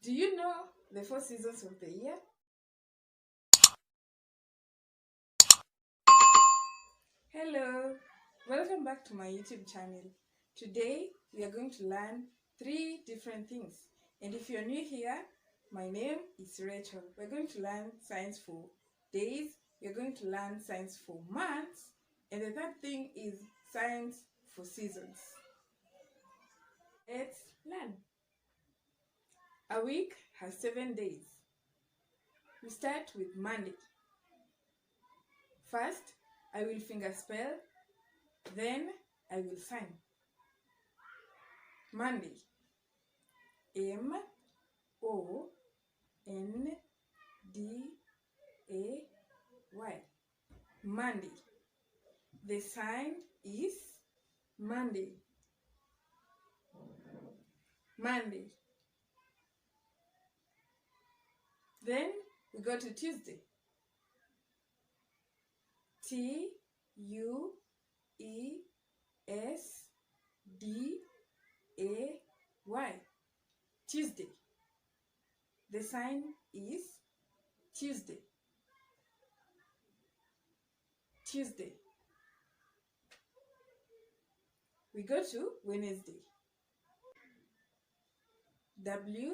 Do you know the 4 seasons of the year? Hello, welcome back to my YouTube channel. Today we are going to learn 3 different things. And if you're new here, my name is Rachel. We're going to learn science for days, we're going to learn science for months, and the third thing is science for seasons. Let's learn. A week has 7 days. We start with Monday. First, I will finger spell, then I will sign. Monday. M-O-N-D-A-Y. Monday. The sign is Monday. Monday. Then we go to Tuesday. Tuesday. Tuesday. The sign is Tuesday. Tuesday. We go to Wednesday. W-E-D-N-E-S-D-A-Y.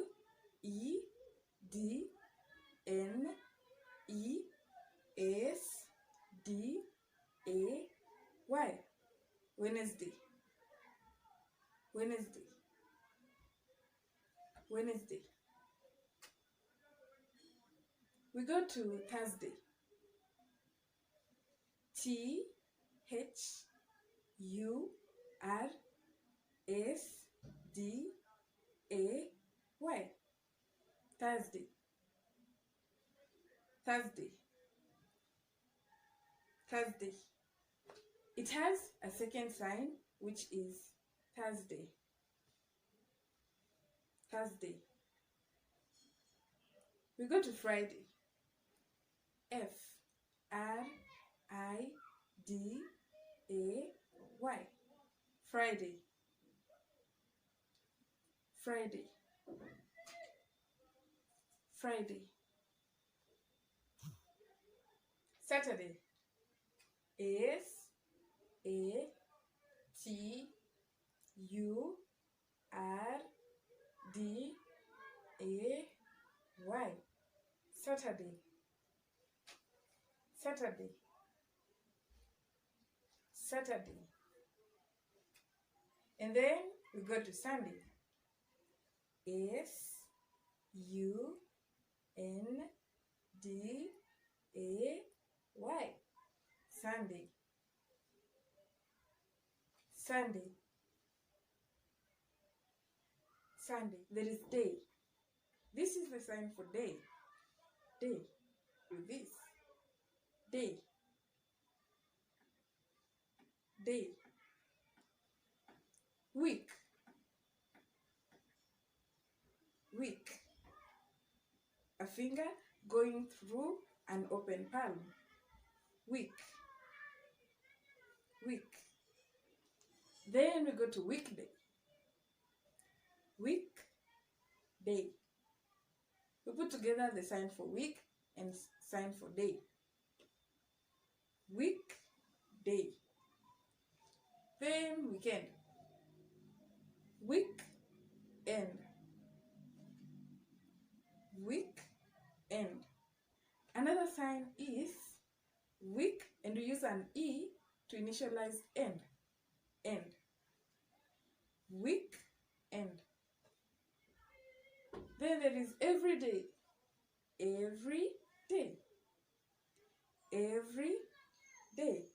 Wednesday. Wednesday. Wednesday. We go to Thursday. Thursday. Thursday. Thursday. Thursday. It has a second sign, which is Thursday. Thursday. We go to Friday. F-R-I-D-A-Y. Friday. Friday. Friday. Saturday. S-A-T-U-R-D-A-Y. Saturday. Saturday. Saturday. And then we go to Sunday. S-U-N-D-A-Y. Sunday. Sunday. Sunday. There is day. This is the sign for day. Day. With this. Day. Day. Week. Week. A finger going through an open palm. Week. Week. Then we go to weekday. Week. Day. We put together the sign for week and sign for day. Week. Day. Then weekend. Week. End. Week. End. Another sign is week, and we use an E to initialize end. End. Week. End. Then there is every day. Every day. Every day.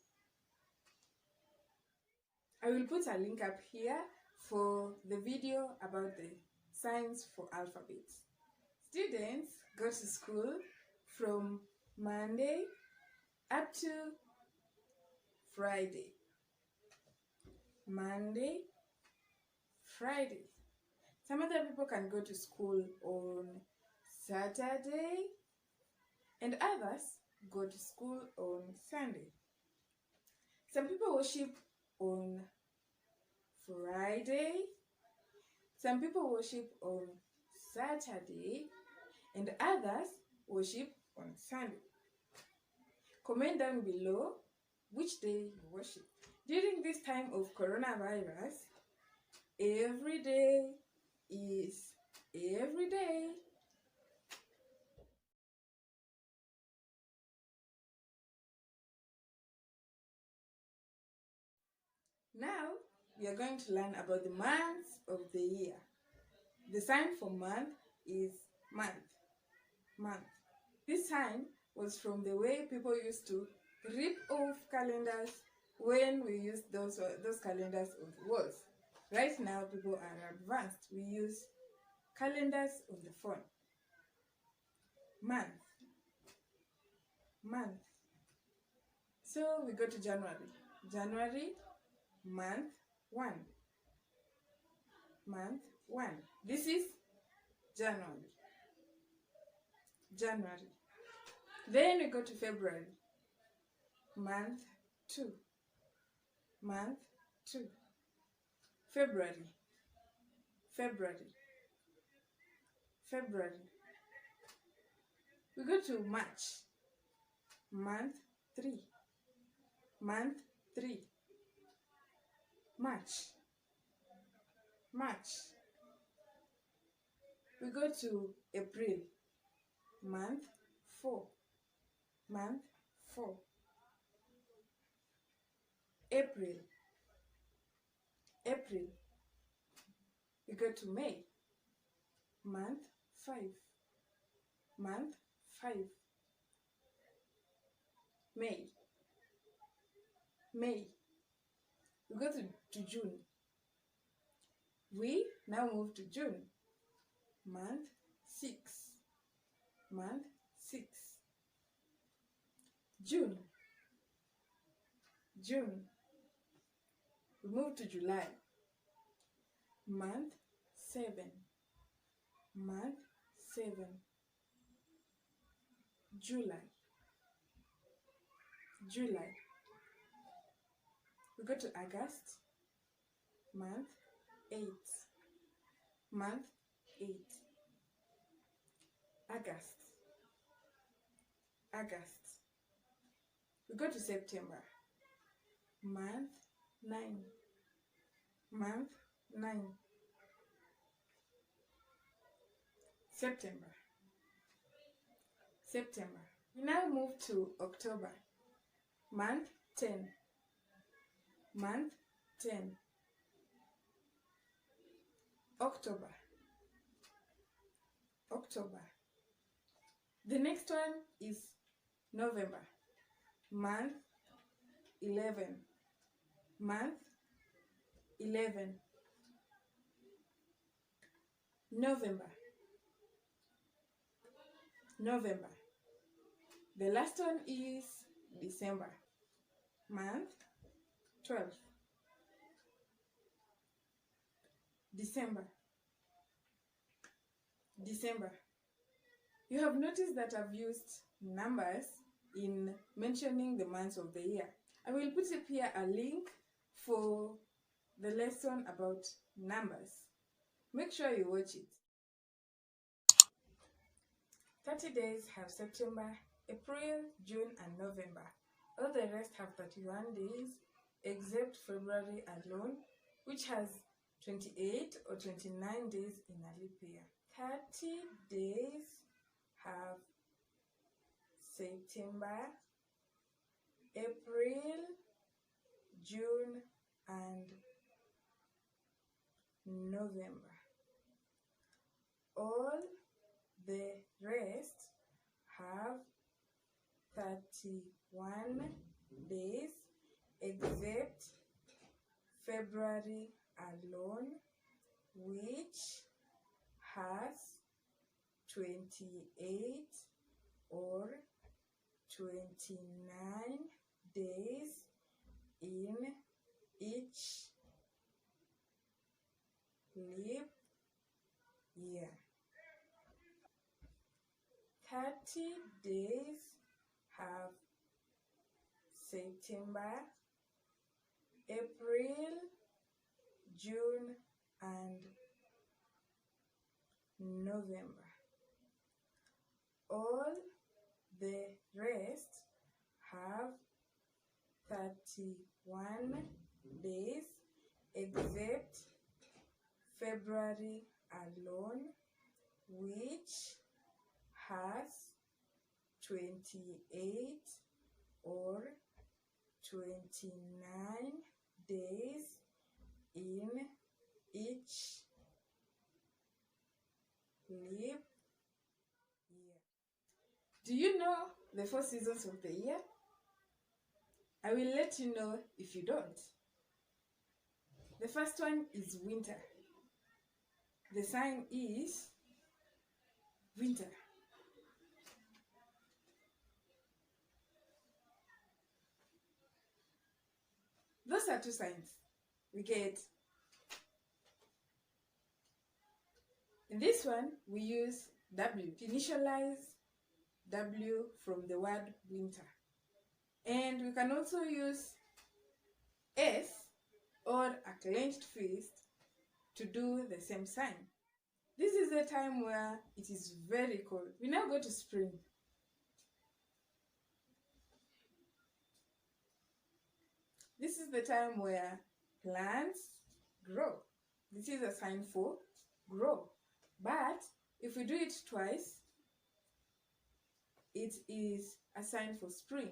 I will put a link up here for the video about the signs for alphabets. Students go to school from Monday up to Friday. Monday, Friday. Some other people can go to school on Saturday, and others go to school on Sunday. Some people worship on Friday. Some people worship on Saturday, and others worship on Sunday. Comment down below which day you worship. During this time of coronavirus, every day is every day. Now, we are going to learn about the months of the year. The sign for month is month. Month. This sign was from the way people used to rip off calendars when we used those calendars on the walls. Right now, people are advanced. We use calendars on the phone. Month. Month. So we go to January. January, month 1. Month 1. This is January. January. Then we go to February. Month 2. Month 2. February. February. February. We go to March. Month 3. Month 3. March. March. We go to April. Month 4. Month 4. April. April. We go to May. Month 5. Month 5. May. May. We go to June. We now move to June. Month 6. Month 6. June. June. We move to July. Month 7. Month 7. July. July. We go to August. Month 8. Month 8. August. August. We go to September. Month 9. Month 9. September. September. We now move to October. Month 10. Month 10. October. October. The next one is November. Month 11. Month 11. November. November. The last one is December. Month 12. December. December. You have noticed that I've used numbers in mentioning the months of the year. I will put up here a link for the lesson about numbers. Make sure you watch it. 30 days have September, April, June, and November. All the rest have 31 days, except February alone, which has 28 or 29 days in a leap year. 30 days have September, April, June, and November. All the rest have 31 days, except February alone, which has 28 or 29 days in each leap year. 30 days have September, April, June, and November. All the rest have 31 days except February alone, which has 28 or 29 days in each leap year. Do you know the 4 seasons of the year? I will let you know if you don't. The first one is winter. The sign is winter. Those are 2 signs. We get. In this one, we use W to initialize W from the word winter. And we can also use S or a clenched fist to do the same sign. This is the time where it is very cold. We now go to spring. This is the time where plants grow. This is a sign for grow. But if we do it twice, it is a sign for spring.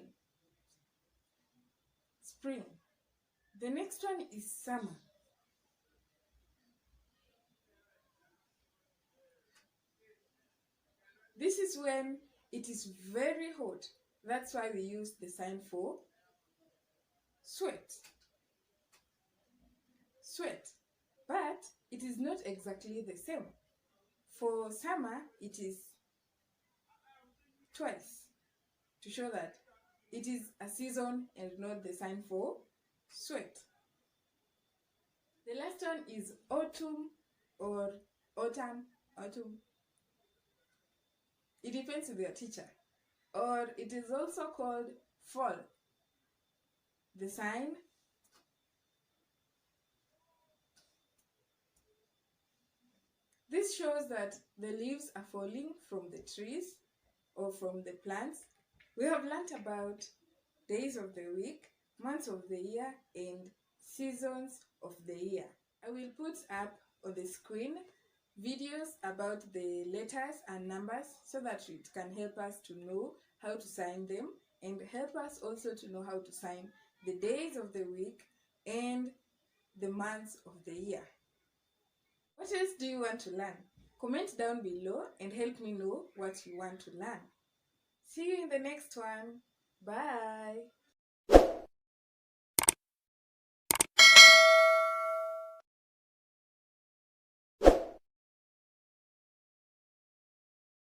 Spring. The next one is summer. This is when it is very hot. That's why we use the sign for sweat. Sweat. But it is not exactly the same. For summer, it is twice to show that it is a season and not the sign for sweat. The last one is autumn or autumn. It depends on your teacher. Or it is also called fall. The sign this shows that the leaves are falling from the trees or from the plants. We have learnt about days of the week, months of the year, and seasons of the year. I will put up on the screen videos about the letters and numbers so that it can help us to know how to sign them and help us also to know how to sign the days of the week and the months of the year. What else do you want to learn? Comment down below and help me know what you want to learn. See you in the next one. Bye.